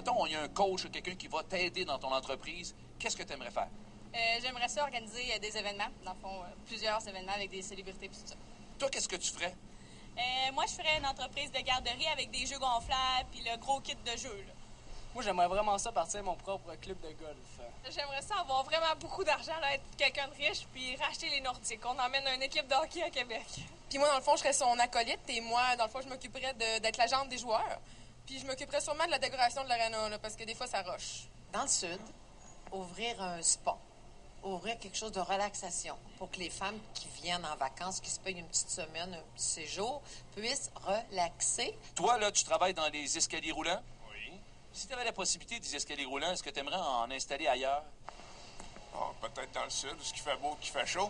mettons, il y a un coach, quelqu'un qui va t'aider dans ton entreprise, qu'est-ce que tu aimerais faire? J'aimerais ça organiser des événements, dans le fond, plusieurs événements avec des célébrités et tout ça. Toi, qu'est-ce que tu ferais? Moi, je ferais une entreprise de garderie avec des jeux gonflables puis le gros kit de jeux, là. Moi, j'aimerais vraiment ça partir mon propre club de golf. J'aimerais ça avoir vraiment beaucoup d'argent, là, être quelqu'un de riche, puis racheter les Nordiques. On emmène une équipe de hockey à Québec. Puis moi, dans le fond, je serais son acolyte et moi, dans le fond, je m'occuperais d'être l'agente des joueurs. Puis je m'occuperais sûrement de la décoration de l'aréna, là, parce que des fois, ça roche. Dans le Sud, ouvrir un spa. Ouvrir quelque chose de relaxation pour que les femmes qui viennent en vacances, qui se payent une petite semaine, un petit séjour, puissent relaxer. Toi, là, tu travailles dans les escaliers roulants? Oui. Si tu avais la possibilité des escaliers roulants, est-ce que tu aimerais en installer ailleurs? Peut-être dans le Sud, où il fait beau, qu'il fait chaud.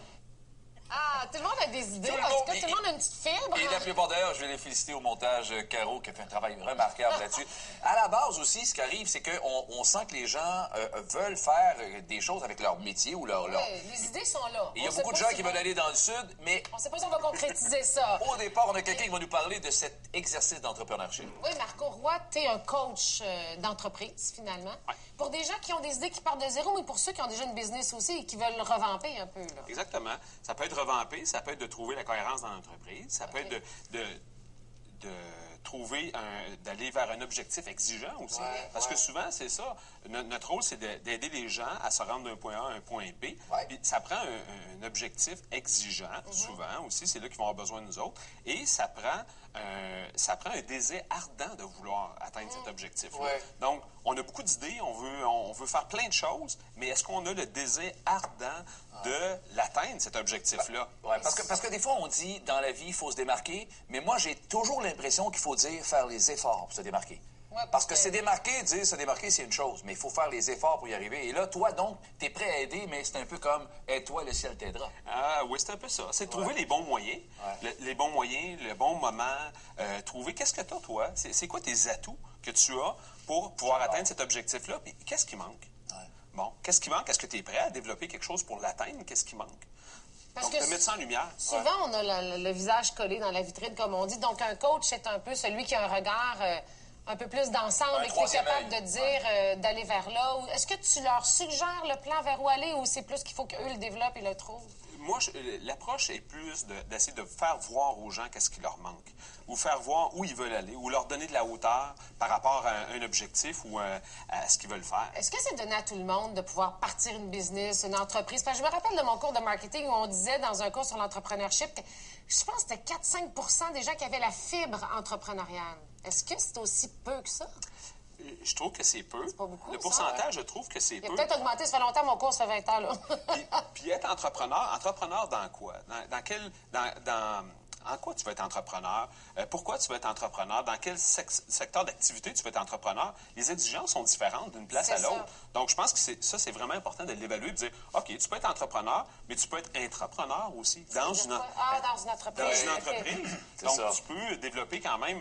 Ah, tout le monde a des idées. Tout le En tout monde- cas, tout le monde a une petite fibre. Et la plupart d'ailleurs, je vais les féliciter au montage, Caro, qui a fait un travail remarquable là-dessus. À la base aussi, ce qui arrive, c'est qu'on sent que les gens veulent faire des choses avec leur métier ou leur... Oui, les idées sont là. Et il y a On sait beaucoup de pas gens si qui on- veulent aller dans le Sud, mais On ne sait pas si on va concrétiser ça. au départ, on a quelqu'un qui va nous parler de cet exercice d'entrepreneurship. Oui, Marco Roy, tu es un coach d'entreprise, finalement. Pour des gens qui ont des idées qui partent de zéro, mais pour ceux qui ont déjà une business aussi et qui veulent le revamper un peu. Là. Exactement. Ça peut être revampé, ça peut être de trouver la cohérence dans l'entreprise, ça peut être de trouver d'aller vers un objectif exigeant aussi. Parce que souvent, c'est ça. Notre rôle, c'est d'aider les gens à se rendre d'un point A à un point B. Puis ça prend un objectif exigeant, souvent aussi. C'est là qu'ils vont avoir besoin de nous autres. Et ça prend un désir ardent de vouloir atteindre cet objectif-là. Donc, on a beaucoup d'idées, on veut faire plein de choses, mais est-ce qu'on a le désir ardent de l'atteindre, cet objectif-là? Ouais, parce que des fois, on dit, dans la vie, il faut se démarquer, mais moi, j'ai toujours l'impression qu'il faut dire faire les efforts pour se démarquer. Parce que se démarquer, dire se démarquer, c'est une chose, mais il faut faire les efforts pour y arriver. Et là, toi, donc, tu es prêt à aider, mais c'est un peu comme « aide-toi, le ciel t'aidera ». Ah oui, c'est un peu ça. C'est de trouver les bons moyens, les bons moyens, le bon moment, trouver qu'est-ce que tu as, toi? C'est quoi tes atouts que tu as pour pouvoir atteindre cet objectif-là? Puis qu'est-ce qui manque? Bon, qu'est-ce qui manque? Est-ce que tu es prêt à développer quelque chose pour l'atteindre? Qu'est-ce qui manque? Parce Donc, que de mettre ça en lumière. Souvent, on a le visage collé dans la vitrine, comme on dit. Donc, un coach, c'est un peu celui qui a un regard un peu peu plus d'ensemble et qui est capable de dire d'aller vers là. Est-ce que tu leur suggères le plan vers où aller ou c'est plus qu'il faut qu'eux le développent et le trouvent? Moi, l'approche est plus d'essayer de faire voir aux gens qu'est-ce qui leur manque, ou faire voir où ils veulent aller, ou leur donner de la hauteur par rapport à un objectif ou à ce qu'ils veulent faire. Est-ce que c'est donné à tout le monde de pouvoir partir une business, une entreprise? Parce que je me rappelle de mon cours de marketing où on disait dans un cours sur l'entrepreneurship, je pense que c'était 4-5 des gens qui avaient la fibre entrepreneuriale. Est-ce que c'est aussi peu que ça? Je trouve que c'est peu. C'est pas beaucoup, le pourcentage, je trouve que c'est peu. Il a peut-être augmenté. Ça fait longtemps, mon cours, ça fait 20 ans, là. puis être entrepreneur dans quoi? En quoi tu veux être entrepreneur? Pourquoi tu veux être entrepreneur? Dans quel secteur d'activité tu veux être entrepreneur? Les exigences sont différentes d'une place à l'autre. Donc, je pense que c'est vraiment important de l'évaluer et de dire, OK, tu peux être entrepreneur, mais tu peux être intrapreneur aussi. Dans une entreprise. Dans une entreprise. Donc, tu peux développer quand même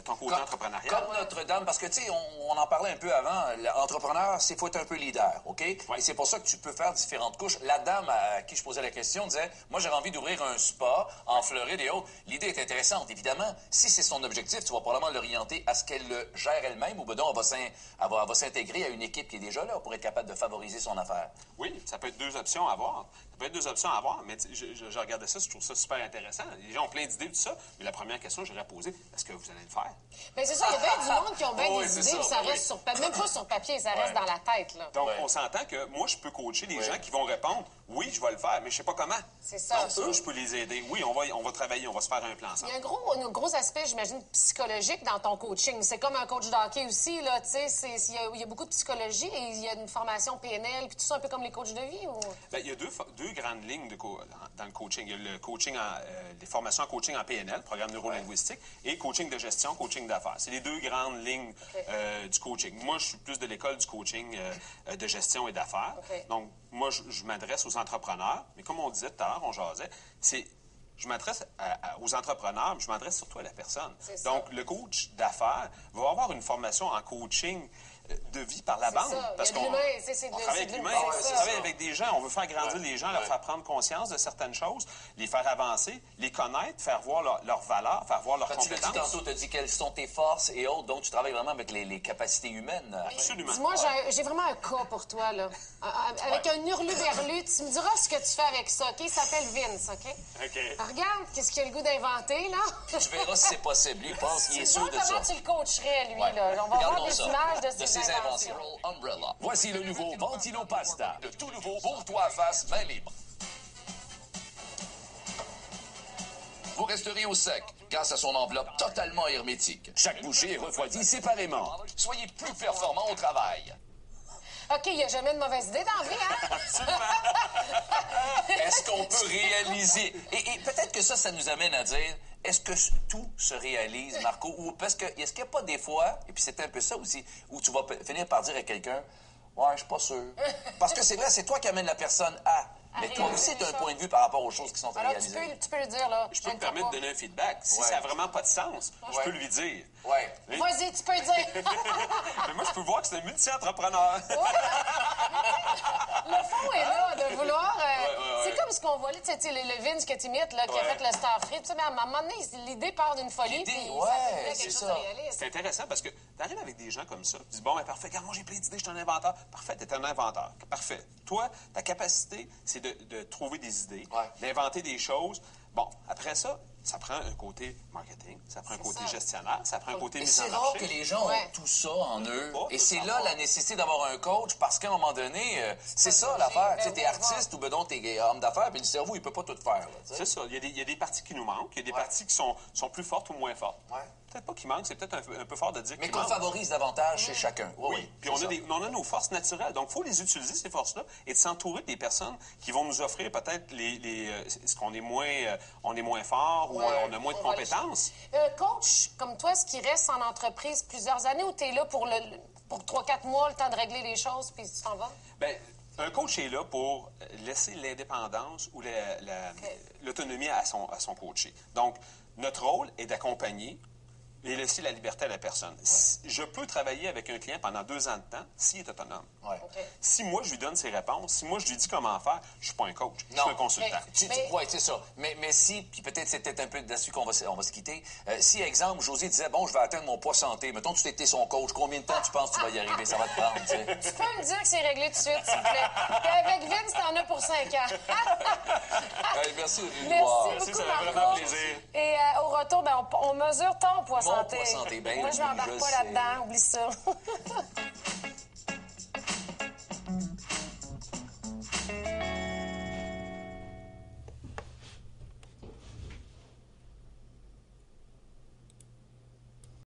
ton côté entrepreneurial. Comme Notre-Dame, parce que, tu sais, on en parlait un peu avant, l'entrepreneur, c'est faut être un peu leader, OK? Et c'est pour ça que tu peux faire différentes couches. La dame à qui je posais la question disait, moi, j'avais envie d'ouvrir un spa en Floride et autres. L'idée est intéressante, évidemment. Si c'est son objectif, tu vas probablement l'orienter à ce qu'elle le gère elle-même ou ben non, elle va s'intégrer à une équipe qui est déjà là pour être capable de favoriser son affaire. Oui, ça peut être deux options à avoir. Ça peut être deux options à avoir, mais je regardais ça, je trouve ça super intéressant. Les gens ont plein d'idées, tout ça, mais la première question que j'aurais posée, est-ce que vous allez le faire? Bien, c'est ça, il y a bien du monde qui ont bien des idées, ça reste sur papier, même pas sur papier, ça reste dans la tête, là. Donc, on s'entend que moi, je peux coacher les gens qui vont répondre, oui, je vais le faire, mais je sais pas comment. C'est ça. Donc, eux, je peux les aider. Oui, on va travailler, on va se faire un plan ensemble. Il y a un gros aspect, j'imagine, psychologique dans ton coaching. C'est comme un coach de hockey aussi, là, tu sais, il y a beaucoup de psychologie et il y a une formation PNL, puis tout ça, un peu comme les coachs de vie, ou... Bien, il y a deux grandes lignes dans le coaching. Il y a le coaching, les formations en coaching en PNL, programme neurolinguistique, et coaching de gestion, coaching d'affaires. C'est les deux grandes lignes du coaching. Moi, je suis plus de l'école du coaching de gestion et d'affaires. Donc, moi, je m'adresse aux entrepreneurs, mais comme on disait tout à l'heure, on jasait, je m'adresse aux entrepreneurs, mais je m'adresse surtout à la personne. Donc, le coach d'affaires va avoir une formation en coaching de vie par la bande. Ça. Parce Il y a qu'on de l'humain, c'est on travaille avec l'humain, on travaille avec des gens, on veut faire grandir les gens, leur faire prendre conscience de certaines choses, les faire avancer, les connaître, faire voir leurs valeurs, faire voir leurs Quand tu l'as compétences. dit tantôt, tu as dit quelles sont tes forces et autres, donc tu travailles vraiment avec les capacités humaines. Absolument. Dis-moi, j'ai vraiment un cas pour toi, là. Avec un hurluberlu, tu me diras ce que tu fais avec ça, OK? Il s'appelle Vince, OK? OK. Regarde, qu'est-ce qu'il a le goût d'inventer, là? Tu verras si c'est possible. Lui, il pense qu'il est sûr de ça. Comment tu le coacherais, lui, Ouais. là? On va Regardons voir des ça. images de de ses inventions. Umbrella. Voici le nouveau Ventilo Pasta. Le tout nouveau bourre-toi à face main libre. Vous resterez au sec grâce à son enveloppe totalement hermétique. Chaque bouchée est refroidie séparément. Soyez plus performant au travail. OK, il n'y a jamais de mauvaise idée dans la vie, hein? Est-ce qu'on peut réaliser? Et peut-être que ça nous amène à dire, est-ce que tout se réalise, Marco? Ou parce que, est-ce qu'il n'y a pas des fois, et puis c'est un peu ça aussi, où tu vas finir par dire à quelqu'un, ouais, je suis pas sûr. Parce que c'est vrai, c'est toi qui amène la personne à. Mais toi aussi, tu as un point de vue par rapport aux choses qui sont Alors, réalisées. tu peux le dire, là. Je peux me permettre de donner un feedback. Si ça n'a vraiment pas de sens, je peux lui dire. Ouais. Oui. Vas-y, tu peux le dire. Mais moi, je peux voir que c'est un multi-entrepreneur. Le fond est là, de vouloir... C'est comme ce qu'on voit là, tu sais, le Vince que tu imites, là, qui a fait le Starfleet. Tu sais, mais à un moment donné, l'idée part d'une folie, L'idée, puis ouais, ça fait c'est quelque chose ça. de réaliste. C'est intéressant parce que tu arrives avec des gens comme ça, tu dis, bon, ben parfait, regarde, moi j'ai plein d'idées, je suis un inventeur. Parfait, tu es un inventeur. Parfait. Toi, ta capacité, c'est de trouver des idées, d'inventer des choses. Bon, après ça, ça prend un côté marketing, ça prend un côté gestionnaire, ça prend un côté Et mise en c'est marché. rare que les gens ont tout ça en eux. Et c'est là la nécessité d'avoir un coach parce qu'à un moment donné, c'est ça l'affaire. Tu sais, t'es artiste ou ben donc t'es homme d'affaires, puis le cerveau, il peut pas tout faire. Là, c'est ça. Il y a des parties qui nous manquent, il y a des parties qui sont plus fortes ou moins fortes. Peut-être pas qu'il manque, c'est peut-être un peu fort de dire mais qu'il qu'on manque. favorise davantage chez chacun. Oui. Puis on a nos forces naturelles. Donc, il faut les utiliser, ces forces-là, et de s'entourer des personnes qui vont nous offrir peut-être ce qu'on est moins fort ou on a moins de compétences. Coach, comme toi, est-ce qu'il reste en entreprise plusieurs années ou tu es là pour 3-4 mois, le temps de régler les choses, puis tu t'en vas? Bien, un coach est là pour laisser l'indépendance ou l'autonomie à son coaché. Donc, notre rôle est d'accompagner et laisser la liberté à la personne. Je peux travailler avec un client pendant 2 ans de temps s'il est autonome. Si moi, je lui donne ses réponses, si moi, je lui dis comment faire, je suis pas un coach, je suis un consultant. Oui, c'est ça. Mais si, puis peut-être c'est peut-être un peu là-dessus qu'on va se quitter, si, exemple, José disait, bon, je vais atteindre mon poids santé, mettons que tu étais son coach, combien de temps tu penses que tu vas y arriver? Ça va te prendre, tu sais. Tu peux me dire que c'est réglé tout de suite, s'il vous plaît. Puis avec Vince, t'en as pour 5 ans. Merci de nous Merci voir. beaucoup, ça fait vraiment Marco. plaisir. Et au retour, ben, on mesure ton poids Mon santé. poids santé, ben Moi, je oui, m'embarque je pas sais. là-dedans, oublie ça.